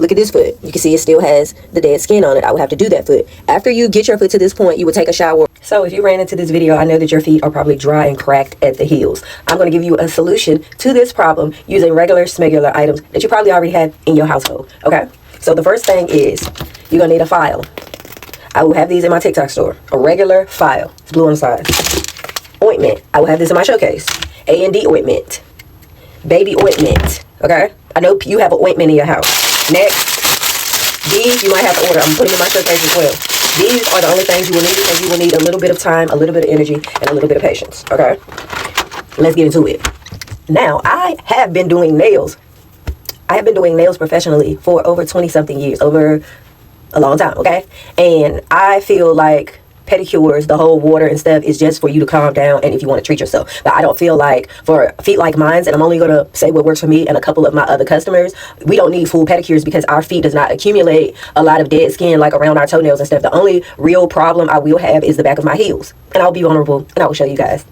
look at this foot. You can see it still has the dead skin on it. I would have to do that foot. After you get your foot to this point, you would take a shower. So if you ran into this video, I know that your feet are probably dry and cracked at the heels. I'm going to give you a solution to this problem using regular smegular items that you probably already have in your household. Okay, so the first thing is you're going to need a file. I will have these in my TikTok store. A regular file. It's blue on the side. Ointment. I will have this in my showcase. A&D ointment. Baby ointment. Okay, I know you have an ointment in your house. Next, these you might have to order. I'm putting them in my showcase as well. These are the only things you will need, and you will need a little bit of time, a little bit of energy, and a little bit of patience. Okay, let's get into it. Now, I have been doing nails. I have been doing nails professionally for over 20-something years, over a long time, okay? And I feel like pedicures, the whole water and stuff, is just for you to calm down and if you want to treat yourself. But I don't feel like for feet like mine, and I'm only going to say what works for me and a couple of my other customers, we don't need full pedicures because our feet does not accumulate a lot of dead skin like around our toenails and stuff. The only real problem I will have is the back of my heels. And I'll be vulnerable and I will show you guys.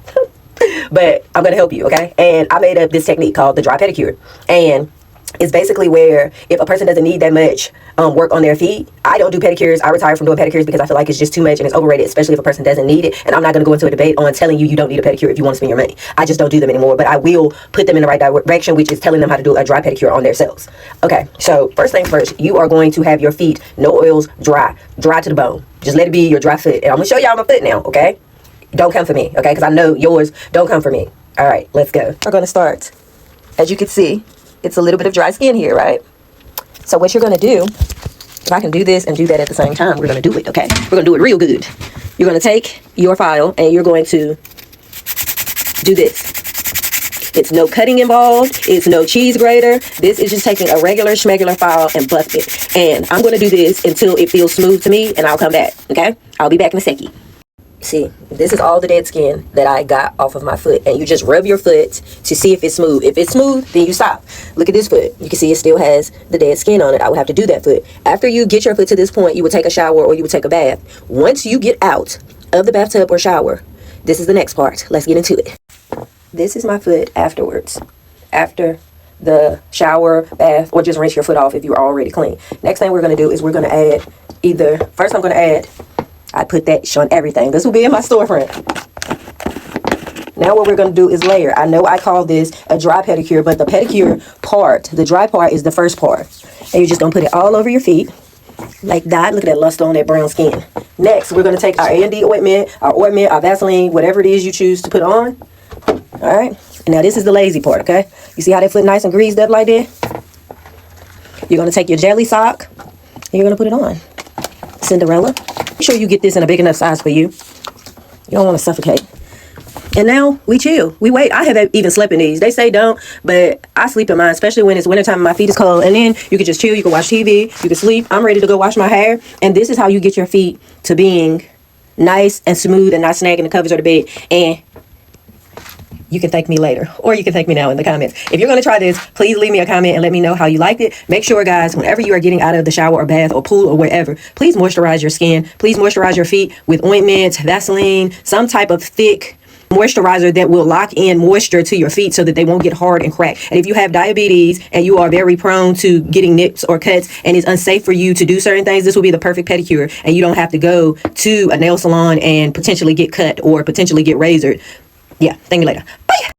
But I'm going to help you, okay? And I made up this technique called the dry pedicure. And it's basically where if a person doesn't need that much work on their feet, I don't do pedicures. I retired from doing pedicures because I feel like it's just too much and it's overrated, especially if a person doesn't need it. And I'm not going to go into a debate on telling you don't need a pedicure if you want to spend your money. I just don't do them anymore, but I will put them in the right direction, which is telling them how to do a dry pedicure on themselves. Okay, so first things first, you are going to have your feet, no oils, dry to the bone. Just let it be your dry foot. And I'm going to show y'all my foot now, okay? Don't come for me, okay? Because I know yours don't come for me. All right, let's go. We're going to start. As you can see, it's a little bit of dry skin here, right? So what you're going to do, if I can do this and do that at the same time, we're going to do it, okay? We're going to do it real good. You're going to take your file and you're going to do this. It's no cutting involved. It's no cheese grater. This is just taking a regular schmegular file and buff it. And I'm going to do this until it feels smooth to me and I'll come back, okay? I'll be back in a second. See, this is all the dead skin that I got off of my foot, and you just rub your foot to see if it's smooth. If it's smooth, then you stop. Look at this foot. You can see it still has the dead skin on it. I would have to do that foot. After you get your foot to this point, you would take a shower or you would take a bath. Once you get out of the bathtub or shower, this is the next part. Let's get into it. This is my foot afterwards. After the shower, bath, or just rinse your foot off if you're already clean. Next thing we're going to do is we're going to add first I'm going to add, I put that on everything. This will be in my storefront. Now what we're going to do is layer. I know I call this a dry pedicure, but the pedicure part, the dry part is the first part. And you're just going to put it all over your feet like that. Look at that luster on that brown skin. Next, we're going to take our A&D ointment, our Vaseline, whatever it is you choose to put on. All right. And now this is the lazy part, okay? You see how that foot nice and greased up like that? You're going to take your jelly sock and you're going to put it on. Cinderella. Make sure you get this in a big enough size for you. You don't want to suffocate. And now we chill. We wait. I have even slept in these. They say don't, but I sleep in mine, especially when it's wintertime and my feet is cold. And then you can just chill. You can watch TV. You can sleep. I'm ready to go wash my hair. And this is how you get your feet to being nice and smooth and not snagging the covers or the bed. And you can thank me later, or you can thank me now in the comments. If you're going to try this, please leave me a comment and let me know how you liked it. Make sure, guys, whenever you are getting out of the shower or bath or pool or wherever, please moisturize your skin. Please moisturize your feet with ointment, Vaseline, some type of thick moisturizer that will lock in moisture to your feet so that they won't get hard and crack. And if you have diabetes and you are very prone to getting nips or cuts and it's unsafe for you to do certain things, this will be the perfect pedicure. And you don't have to go to a nail salon and potentially get cut or potentially get razored. Yeah, thank you later. Bye.